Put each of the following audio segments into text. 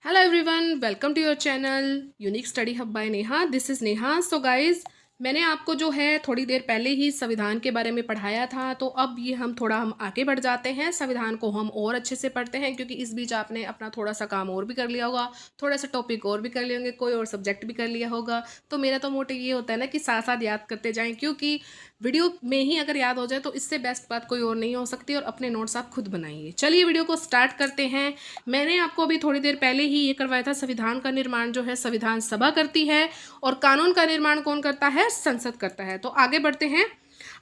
Hello everyone, welcome to your channel unique study hub by Neha. This is Neha. So guys, मैंने आपको जो है थोड़ी देर पहले ही संविधान के बारे में पढ़ाया था, तो अब ये हम आगे बढ़ जाते हैं। संविधान को हम और अच्छे से पढ़ते हैं, क्योंकि इस बीच आपने अपना थोड़ा सा काम और भी कर लिया होगा, थोड़ा सा टॉपिक और भी कर लिए होंगे, कोई और सब्जेक्ट भी कर लिया होगा। तो मेरा तो मोटिव ये होता है ना कि साथ साथ याद करते जाएं, क्योंकि वीडियो में ही अगर याद हो जाए तो इससे बेस्ट बात कोई और नहीं हो सकती। और अपने नोट्स आप खुद बनाइए। चलिए वीडियो को स्टार्ट करते हैं। मैंने आपको अभी थोड़ी देर पहले ही ये करवाया था, संविधान का निर्माण जो है संविधान सभा करती है, और कानून का निर्माण कौन करता है? संसद करता है। तो आगे बढ़ते हैं।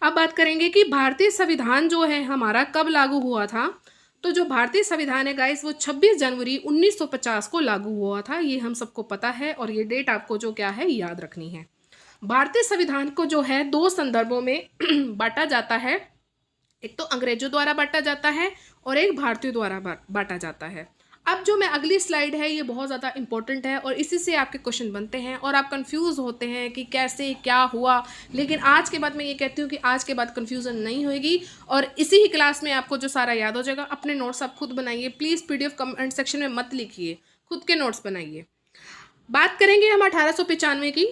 अब बात करेंगे कि भारतीय संविधान जो है हमारा कब लागू हुआ था। तो जो भारतीय संविधान है गाइस, वो 26 जनवरी 1950 को लागू हुआ था। ये हम सबको पता है, और ये डेट आपको जो क्या है याद रखनी है। भारतीय संविधान को जो है दो संदर्भों में बांटा जाता है। एक तो अंग्रेजों द्वारा बांटा जाता है, और एक भारतीयों द्वारा बांटा जाता है। अब जो मैं अगली स्लाइड है, ये बहुत ज़्यादा इंपॉर्टेंट है, और इसी से आपके क्वेश्चन बनते हैं और आप कंफ्यूज होते हैं कि कैसे क्या हुआ। लेकिन आज के बाद मैं ये कहती हूँ कि आज के बाद कंफ्यूजन नहीं होगी, और इसी ही क्लास में आपको जो सारा याद हो जाएगा। अपने नोट्स आप खुद बनाइए प्लीज़, PDF कमेंट सेक्शन में मत लिखिए, खुद के नोट्स बनाइए। बात करेंगे हम 1895 की।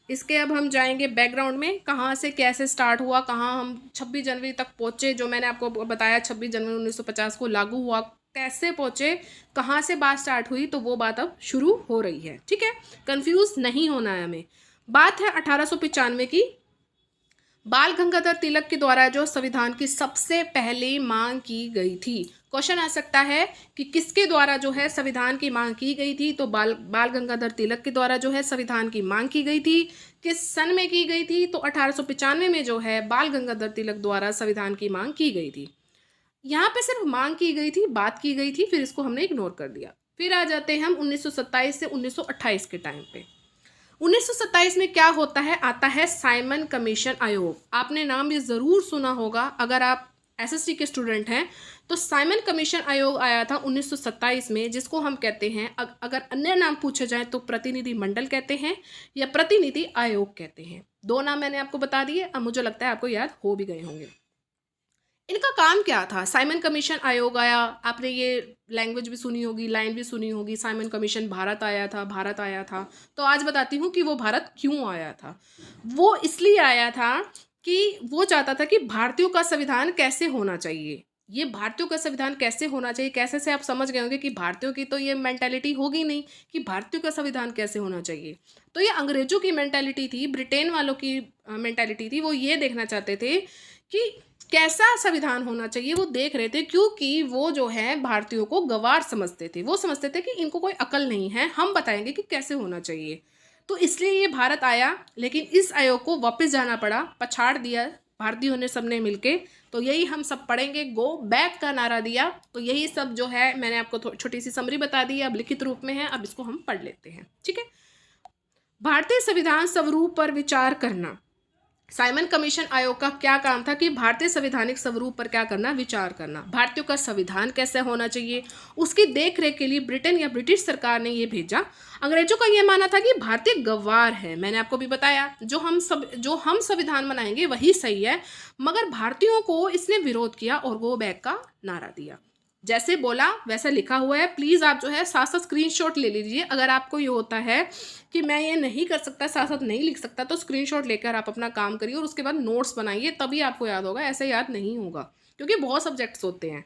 इसके अब हम जाएंगे बैकग्राउंड में, कहाँ से कैसे स्टार्ट हुआ, कहाँ हम 26 जनवरी तक पहुँचे। जो मैंने आपको बताया 26 जनवरी 1950 को लागू हुआ, कैसे पहुँचे, कहाँ से बात स्टार्ट हुई, तो वो बात अब शुरू हो रही है। ठीक है, कंफ्यूज नहीं होना है हमें। बात है 1895 की। बाल गंगाधर तिलक के द्वारा जो संविधान की सबसे पहले मांग की गई थी। क्वेश्चन आ सकता है कि किसके द्वारा जो है संविधान की मांग की गई थी। तो बाल गंगाधर तिलक के द्वारा जो है संविधान की मांग की गई थी। किस सन में की गई थी? तो 1895 में जो है बाल गंगाधर तिलक द्वारा संविधान की मांग की गई थी। यहाँ पे सिर्फ मांग की गई थी, बात की गई थी, फिर इसको हमने इग्नोर कर दिया। फिर आ जाते हैं हम 1927 से 1928 के टाइम पे। 1927 में क्या होता है? आता है साइमन कमीशन आयोग। आपने नाम ये ज़रूर सुना होगा अगर आप SST के स्टूडेंट हैं। तो साइमन कमीशन आयोग आया था 1927 में, जिसको हम कहते हैं, अगर अन्य नाम पूछे जाएं तो प्रतिनिधि मंडल कहते हैं या प्रतिनिधि आयोग कहते हैं। दो नाम मैंने आपको बता दिए, अब मुझे लगता है आपको याद हो भी गए होंगे। इनका काम क्या था? साइमन कमीशन आयोग आया, आपने ये लैंग्वेज भी सुनी होगी, लाइन भी सुनी होगी, साइमन कमीशन भारत आया था, भारत आया था। तो आज बताती हूँ कि वो भारत क्यों आया था। वो इसलिए आया था कि वो चाहता था कि भारतीयों का संविधान कैसे होना चाहिए। ये भारतीयों का संविधान कैसे होना चाहिए, कैसे से आप समझ गए होंगे कि भारतीयों की तो ये मेंटालिटी होगी नहीं कि भारतीयों का संविधान कैसे होना चाहिए। तो ये अंग्रेजों की मेंटालिटी थी, ब्रिटेन वालों की मेंटालिटी थी। वो ये देखना चाहते थे कि कैसा संविधान होना चाहिए, वो देख रहे थे, क्योंकि वो जो है भारतीयों को गवार समझते थे। वो समझते थे कि इनको कोई अकल नहीं है, हम बताएंगे कि कैसे होना चाहिए। तो इसलिए ये भारत आया। लेकिन इस आयोग को वापस जाना पड़ा, पछाड़ दिया भारतीयों ने सबने मिलके। तो यही हम सब पढ़ेंगे, गो बैक का नारा दिया। तो यही सब जो है मैंने आपको छोटी सी समरी बता दी, अब लिखित रूप में है, अब इसको हम पढ़ लेते हैं। ठीक है, भारतीय संविधान स्वरूप पर विचार करना। साइमन कमीशन आयोग का क्या काम था? कि भारतीय संवैधानिक स्वरूप पर क्या करना? विचार करना। भारतीयों का संविधान कैसे होना चाहिए, उसकी देखरेख के लिए ब्रिटेन या ब्रिटिश सरकार ने ये भेजा। अंग्रेजों का ये मानना था कि भारतीय गवार है। मैंने आपको भी बताया, जो हम संविधान बनाएंगे वही सही है। मगर भारतीयों को इसने विरोध किया और गो बैक का नारा दिया। जैसे बोला वैसा लिखा हुआ है। प्लीज़ आप जो है साथ साथ स्क्रीनशॉट ले लीजिए। अगर आपको ये होता है कि मैं ये नहीं कर सकता, साथ साथ नहीं लिख सकता, तो स्क्रीनशॉट लेकर आप अपना काम करिए और उसके बाद नोट्स बनाइए, तभी आपको याद होगा। ऐसे याद नहीं होगा, क्योंकि बहुत सब्जेक्ट्स होते हैं।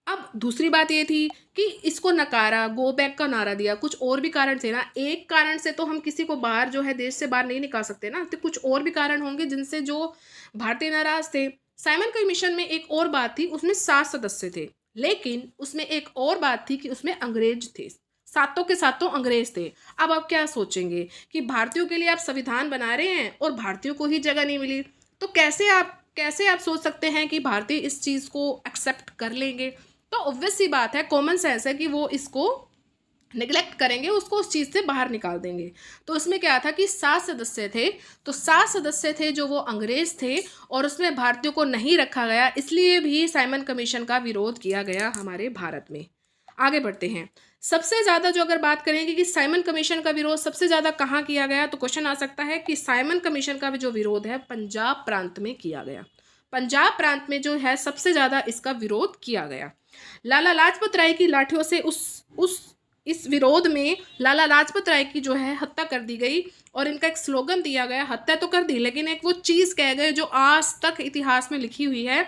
अब दूसरी बात ये थी कि इसको नकारा, गो बैक का नारा दिया। कुछ और भी कारण थे ना। एक कारण से तो हम किसी को बाहर जो है देश से बाहर नहीं निकाल सकते ना, तो कुछ और भी कारण होंगे जिनसे जो भारतीय नाराज थे। साइमन कमीशन में एक और बात थी, उसमें 7 सदस्य थे, लेकिन उसमें एक और बात थी कि उसमें अंग्रेज थे। सातों के सातों अंग्रेज थे। अब आप क्या सोचेंगे कि भारतीयों के लिए आप संविधान बना रहे हैं और भारतीयों को ही जगह नहीं मिली, तो कैसे आप सोच सकते हैं कि भारतीय इस चीज़ को एक्सेप्ट कर लेंगे? तो ऑब्वियस सी बात है, कॉमन सेंस है कि वो इसको निगलेक्ट करेंगे, उसको उस चीज़ से बाहर निकाल देंगे। तो इसमें क्या था कि 7 सदस्य थे। तो 7 सदस्य थे जो वो अंग्रेज थे, और उसमें भारतीयों को नहीं रखा गया। इसलिए भी साइमन कमीशन का विरोध किया गया हमारे भारत में। आगे बढ़ते हैं। सबसे ज़्यादा जो अगर बात करेंगे कि साइमन कमीशन का विरोध सबसे ज़्यादा कहाँ किया गया, तो क्वेश्चन आ सकता है कि साइमन कमीशन का जो विरोध है पंजाब प्रांत में किया गया। पंजाब प्रांत में जो है सबसे ज़्यादा इसका विरोध किया गया। लाला लाजपत राय की लाठियों से उस इस विरोध में लाला लाजपत राय की जो है हत्या कर दी गई और इनका एक स्लोगन दिया गया, हत्या तो कर दी लेकिन एक वो चीज़ कह गए जो आज तक इतिहास में लिखी हुई है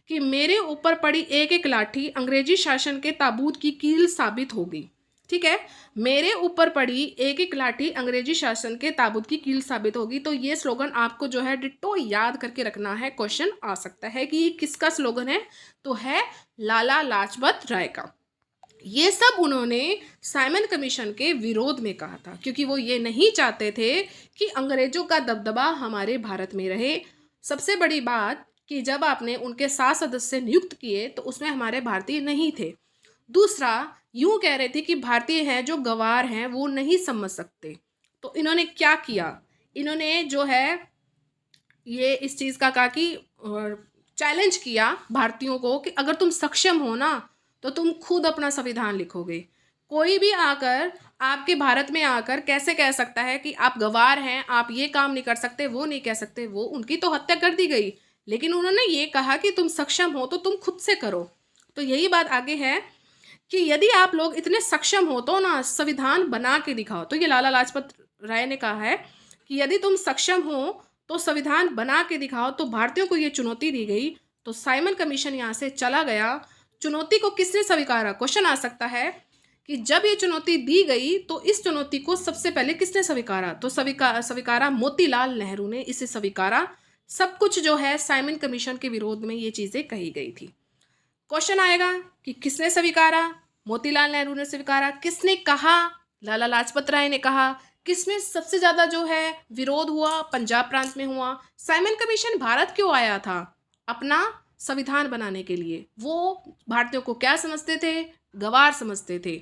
कि मेरे ऊपर पड़ी एक एक लाठी अंग्रेजी शासन के ताबूत की कील साबित होगी। ठीक है, मेरे ऊपर पड़ी एक एक लाठी अंग्रेजी शासन के ताबूत की कील साबित होगी। तो ये स्लोगन आपको जो है डिट्टो याद करके रखना है, क्वेश्चन आ सकता है कि किसका स्लोगन है, तो है लाला लाजपत राय का। ये सब उन्होंने साइमन कमीशन के विरोध में कहा था क्योंकि वो ये नहीं चाहते थे कि अंग्रेजों का दबदबा हमारे भारत में रहे। सबसे बड़ी बात कि जब आपने उनके 7 सदस्य नियुक्त किए तो उसमें हमारे भारतीय नहीं थे। दूसरा, यूं कह रहे थे कि भारतीय हैं जो गवार हैं वो नहीं समझ सकते। तो इन्होंने क्या किया, इन्होंने जो है ये इस चीज़ का कहा कि चैलेंज किया भारतीयों को कि अगर तुम सक्षम हो ना तो तुम खुद अपना संविधान लिखोगे। कोई भी आकर आपके भारत में आकर कैसे कह सकता है कि आप गवार हैं, आप ये काम नहीं कर सकते, वो नहीं कह सकते। वो उनकी तो हत्या कर दी गई लेकिन उन्होंने ये कहा कि तुम सक्षम हो तो तुम खुद से करो। तो यही बात आगे है कि यदि आप लोग इतने सक्षम हो तो ना संविधान बना के दिखाओ। तो ये लाला लाजपत राय ने कहा है कि यदि तुम सक्षम हो तो संविधान बना के दिखाओ। तो भारतीयों को ये चुनौती दी गई तो साइमन कमीशन यहाँ से चला गया। चुनौती को किसने स्वीकारा, क्वेश्चन आ सकता है कि जब ये चुनौती दी गई तो इस चुनौती को सबसे पहले किसने स्वीकारा, तो स्वीकारा मोतीलाल नेहरू ने इसे स्वीकारा। सब कुछ जो है साइमन कमीशन के विरोध में ये चीज़ें कही गई थी। क्वेश्चन आएगा कि किसने स्वीकारा, मोतीलाल नेहरू ने स्वीकारा। किसने कहा, लाला लाजपत राय ने कहा। किसमें सबसे ज़्यादा जो है विरोध हुआ, पंजाब प्रांत में हुआ। साइमन कमीशन भारत क्यों आया था, अपना संविधान बनाने के लिए। वो भारतीयों को क्या समझते थे, गवार समझते थे।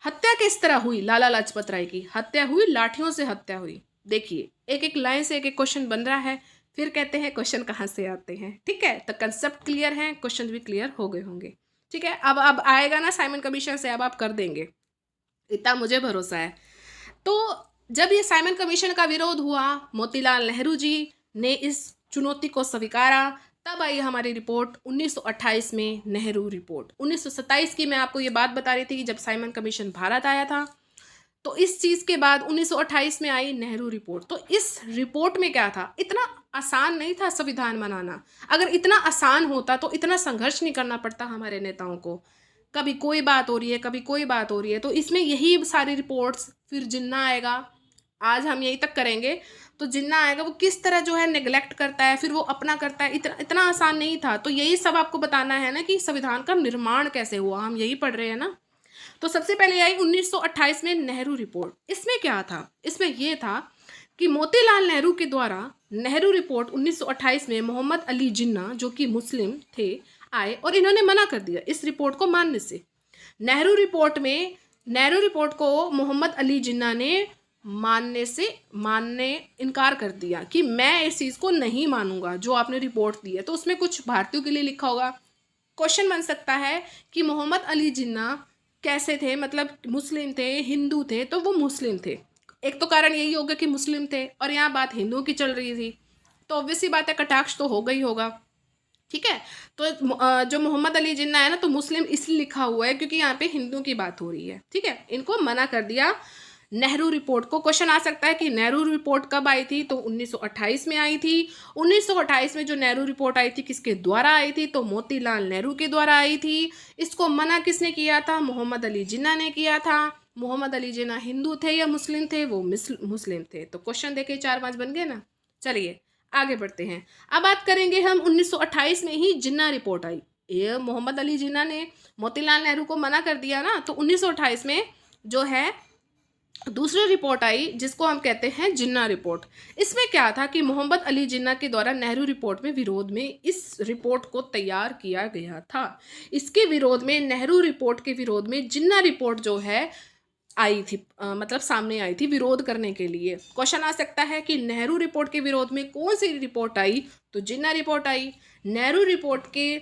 हत्या किस तरह हुई, लाला लाजपत राय की हत्या हुई, लाठियों से हत्या हुई। देखिए एक एक लाइन से एक एक क्वेश्चन बन रहा है, फिर कहते हैं क्वेश्चन कहाँ से आते हैं। ठीक है, तो कंसेप्ट क्लियर है, क्वेश्चन भी क्लियर हो गए होंगे। ठीक है, अब आएगा ना साइमन कमीशन से, अब आप कर देंगे, इतना मुझे भरोसा है। तो जब ये साइमन कमीशन का विरोध हुआ, मोतीलाल नेहरू जी ने इस चुनौती को स्वीकारा। तब आई हमारी रिपोर्ट 1928 में, नेहरू रिपोर्ट। 1927 की मैं आपको ये बात बता रही थी कि जब साइमन कमीशन भारत आया था, तो इस चीज़ के बाद 1928 में आई नेहरू रिपोर्ट। तो इस रिपोर्ट में क्या था, इतना आसान नहीं था संविधान बनाना। अगर इतना आसान होता तो इतना संघर्ष नहीं करना पड़ता हमारे नेताओं को। कभी कोई बात हो रही है, कभी कोई बात हो रही है। तो इसमें यही सारी रिपोर्ट्स, फिर जिन्ना आएगा, आज हम यही तक करेंगे। तो जिन्ना आएगा वो किस तरह जो है नेग्लेक्ट करता है, फिर वो अपना करता है। इतना आसान नहीं था। तो यही सब आपको बताना है ना कि संविधान का निर्माण कैसे हुआ, हम यही पढ़ रहे हैं ना। तो सबसे पहले आई 1928 में नेहरू रिपोर्ट। इसमें क्या था, इसमें ये था कि मोतीलाल नेहरू के द्वारा नेहरू रिपोर्ट 1928 में मोहम्मद अली जिन्ना जो कि मुस्लिम थे आए और इन्होंने मना कर दिया इस रिपोर्ट को मानने से। नेहरू रिपोर्ट को मोहम्मद अली जिन्ना ने मानने इनकार कर दिया कि मैं इस चीज़ को नहीं मानूंगा जो आपने रिपोर्ट दी है। तो उसमें कुछ भारतीयों के लिए लिखा होगा। क्वेश्चन बन सकता है कि मोहम्मद अली जिन्ना कैसे थे, मतलब मुस्लिम थे, हिंदू थे। तो वो मुस्लिम थे, एक तो कारण यही होगा कि मुस्लिम थे और यहाँ बात हिंदुओं की चल रही थी, तो ऑब्वियसली बात है कटाक्ष तो हो गई होगा। ठीक है, तो जो मोहम्मद अली जिन्ना है ना, तो मुस्लिम इसलिए लिखा हुआ है क्योंकि यहाँ पे हिंदुओं की बात हो रही है। ठीक है, इनको मना कर दिया नेहरू रिपोर्ट को। क्वेश्चन आ सकता है कि नेहरू रिपोर्ट कब आई थी, तो 1928 में आई थी। 1928 में जो नेहरू रिपोर्ट आई थी किसके द्वारा आई थी, तो मोतीलाल नेहरू के द्वारा आई थी। इसको मना किसने किया था, मोहम्मद अली जिन्ना ने किया था। मोहम्मद अली जिन्ना हिंदू थे या मुस्लिम थे, वो मुस्लिम थे। तो क्वेश्चन देखिए 4-5 बन गए ना। चलिए आगे बढ़ते हैं। अब बात करेंगे हम 1928 में ही जिन्ना रिपोर्ट आई। ये मोहम्मद अली जिन्ना ने मोतीलाल नेहरू को मना कर दिया ना, तो 1928 में जो है दूसरी रिपोर्ट आई जिसको हम कहते हैं जिन्ना रिपोर्ट। इसमें क्या था कि मोहम्मद अली जिन्ना के द्वारा नेहरू रिपोर्ट में विरोध में इस रिपोर्ट को तैयार किया गया था। इसके विरोध में, नेहरू रिपोर्ट के विरोध में जिन्ना रिपोर्ट जो है आई थी, मतलब सामने आई थी विरोध करने के लिए। क्वेश्चन आ सकता है कि नेहरू रिपोर्ट के विरोध में कौन सी रिपोर्ट आई, तो जिन्ना रिपोर्ट आई। नेहरू रिपोर्ट के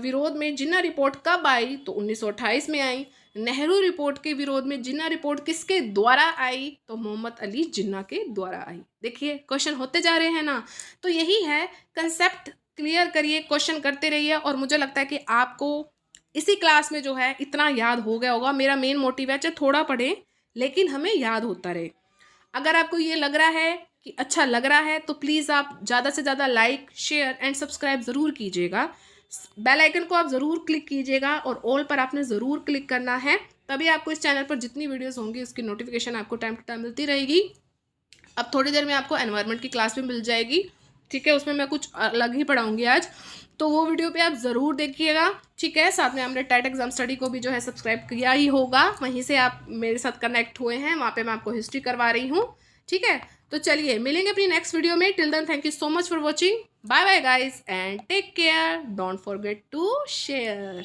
विरोध में जिन्ना रिपोर्ट कब आई, तो 1928 में आई। नेहरू रिपोर्ट के विरोध में जिन्ना रिपोर्ट किसके द्वारा आई, तो मोहम्मद अली जिन्ना के द्वारा आई। देखिए क्वेश्चन होते जा रहे हैं ना। तो यही है कंसेप्ट, क्लियर करिए, क्वेश्चन करते रहिए और मुझे लगता है कि आपको इसी क्लास में जो है इतना याद हो गया होगा। मेरा मेन मोटिव है चाहे थोड़ा पढ़ें लेकिन हमें याद होता रहे। अगर आपको ये लग रहा है कि अच्छा लग रहा है तो प्लीज़ आप ज़्यादा से ज़्यादा लाइक, शेयर एंड सब्सक्राइब ज़रूर कीजिएगा। बेल आइकन को आप ज़रूर क्लिक कीजिएगा और ऑल पर आपने ज़रूर क्लिक करना है, तभी आपको इस चैनल पर जितनी वीडियोस होंगी उसकी नोटिफिकेशन आपको टाइम टू टाइम मिलती रहेगी। अब थोड़ी देर में आपको एनवायरनमेंट की क्लास भी मिल जाएगी, ठीक है, उसमें मैं कुछ अलग ही पढ़ाऊँगी आज, तो वो वीडियो पे आप ज़रूर देखिएगा, ठीक है। साथ में हमने टेट एग्जाम स्टडी को भी जो है सब्सक्राइब किया ही होगा, वहीं से आप मेरे साथ कनेक्ट हुए हैं, वहाँ पे मैं आपको हिस्ट्री करवा रही हूँ, ठीक है। तो चलिए मिलेंगे अपनी नेक्स्ट वीडियो में। Till then thank you so much for watching, bye bye guys and take care, don't forget to share.